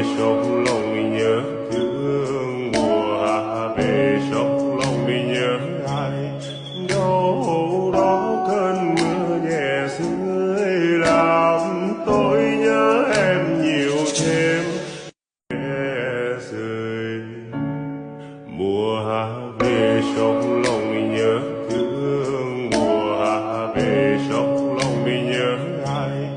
về sông lòng mình nhớ thương, mùa hạ về sông lòng mình nhớ ai. Đâu đó cơn mưa nhẹ rơi làm tôi nhớ em nhiều thêm. Rơi mùa hạ về sông lòng mình nhớ thương, mùa hạ về sông lòng mình nhớ ai.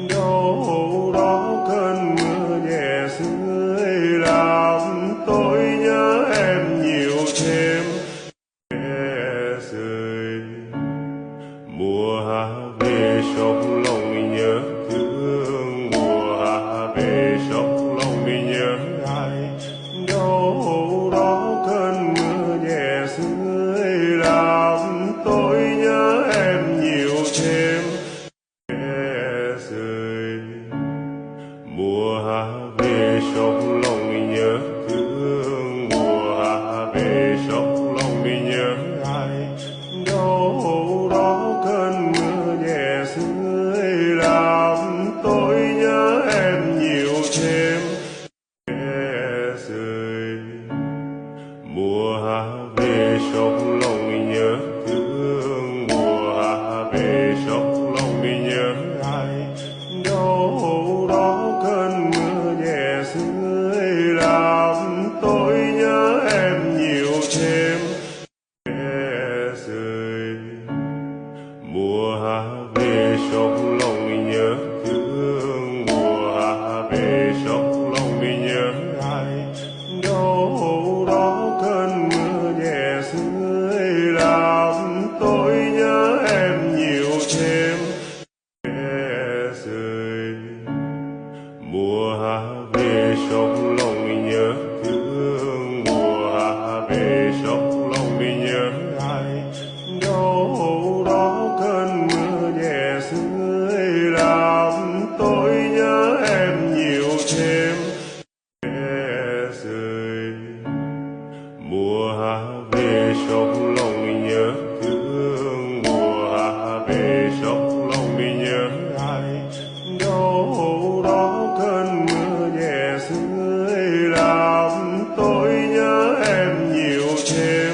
Đâu đó cơn mưa nhẹ rơi làm tôi nhớ em nhiều thêm. Rơi mùa hạ về sông lòng mình nhớ thương, mùa hạ về sông lòng mình nhớ ai. Đâu đó cơn mưa nhẹ rơi làm tôi nhớ em nhiều thêm. Rơi mùa hạ về sông lòng mình nhớ thương, mùa hạ về sông lòng mình nhớ ai. Đâu đó cơn mưa nhẹ rơi làm tôi nhớ em nhiều thêm. Rơi mùa hạ về sông lòng mình nhớ thương, mùa hạ về sông lòng mình nhớ ai. Đâu đó cơn mưa nhẹ rơi làm tôi nhớ em nhiều thêm. Rơi mùa hạ về sông lòng mình nhớ thương, mùa hạ về sông lòng mình nhớ ai. Đâu đó cơn mưa nhẹ rơi làm tôi nhớ em nhiều thêm. Rơi mùa hạ về sông lòng mình nhớ thương, mùa hạ về sông lòng mình nhớ ai. Đâu đó cơn mưa nhẹ rơi làm tôi nhớ em nhiều thêm. Rơi mùa hạ về sông lòng mình nhớ thương, mùa hạ về sông lòng mình nhớ ai. Đâu đó cơn mưa nhẹ rơi làm tôi nhớ em nhiều thêm.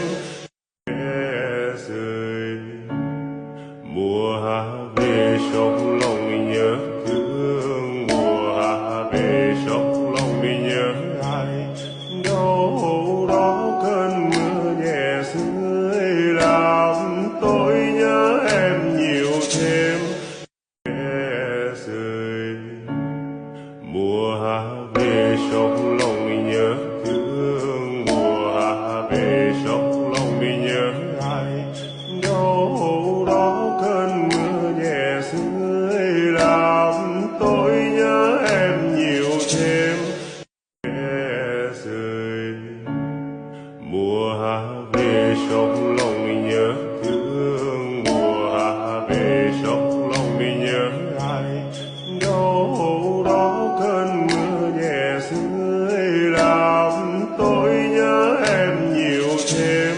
Rơi mùa hạ về sông lòng mình nhớ thương, mùa hạ về sông lòng mình nhớ ai. Đâu đó cơn mưa nhẹ rơi làm tôi nhớ em nhiều thêm. Rơi mùa hạ về sông lòng mình nhớ thương, mùa hạ về sông lòng mình nhớ ai. Đâu đó cơn mưa nhẹ rơi làm tôi nhớ em nhiều thêm. Rơi mùa hạ về sông lòng mình nhớ thương, mùa hạ về sông lòng mình nhớ ai. Đâu đó cơn mưa nhẹ rơi làm tôi nhớ em nhiều thêm.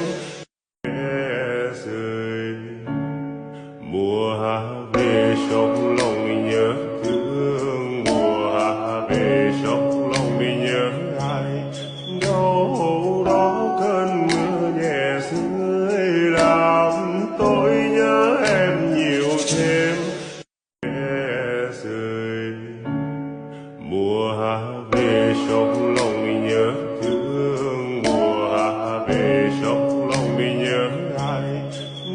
Rơi mùa hạ về sông lòng mình nhớ thương, mùa hạ về sông lòng mình nhớ ai. Đâu đó cơn mưa nhẹ rơi làm tôi nhớ em nhiều thêm. Rơi mùa hạ về sông lòng mình nhớ thương, mùa hạ về sông lòng mình nhớ ai.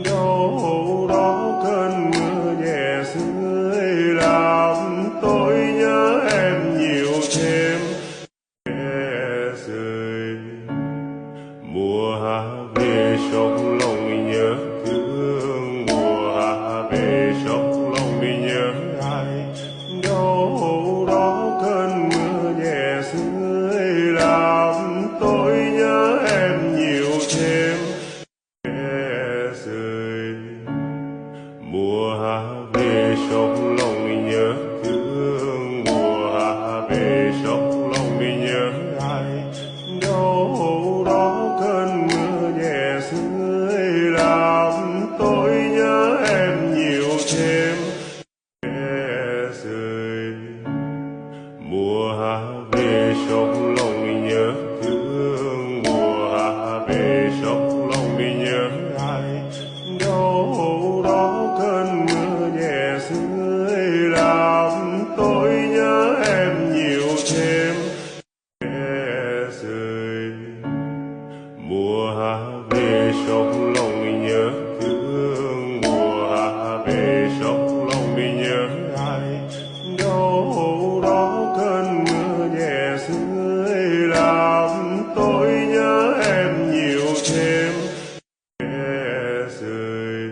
Đâu đó cơn mưa nhẹ rơi làm tôi nhớ em nhiều thêm. Rơi mùa hạ về sông lòng mình nhớ thương, mùa hạ về sông lòng mình nhớ ai. Đâu đó cơn mưa nhẹ rơi làm tôi nhớ em nhiều thêm. Rơi mùa hạ về sông lòng mình nhớ thương, mùa hạ về sông lòng mình nhớ ai. Đâu đó cơn mưa nhẹ rơi làm tôi nhớ em nhiều thêm. Rơi mùa hạ về sông lòng nhớ thương, mùa hạ về sông lòng nhớ ai. Đâu đó cơn mưa nhẹ rơi làm tôi nhớ em nhiều thêm. Rơi mùa hạ về sông lòng nhớ thương, mùa hạ về sông lòng nhớ ai. Đâu đó cơn mưa nhẹ rơi làm tôi nhớ em nhiều thêm. Rơi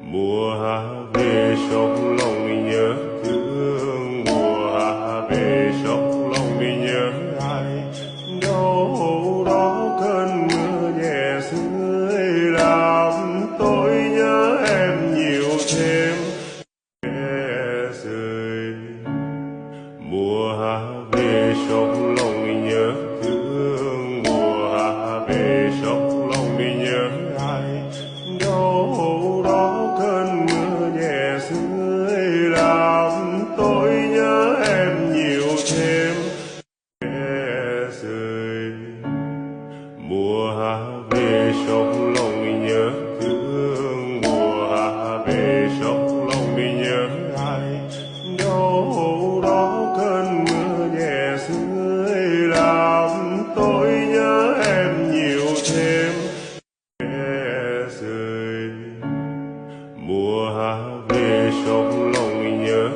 mùa hạ về sông lòng nhớ thương, mùa hạ về sông lòng nhớ ai. Đâu đó cơn mưa nhẹ rơi làm tôi nhớ em nhiều thêm. Rơi mùa hạ về sông lòng nhớ thương, mùa hạ về sông lòng nhớ ai. Đâu đó cơn mưa nhẹ rơi làm tôi nhớ em nhiều thêm. Rơi mùa hạ về sông lòng nhớ thương, mùa hạ về sông lòng nhớ ai. Đâu đó cơn mưa nhẹ rơi làm tôi nhớ em nhiều thêm. Rơi mùa hạ về sông lòng nhớ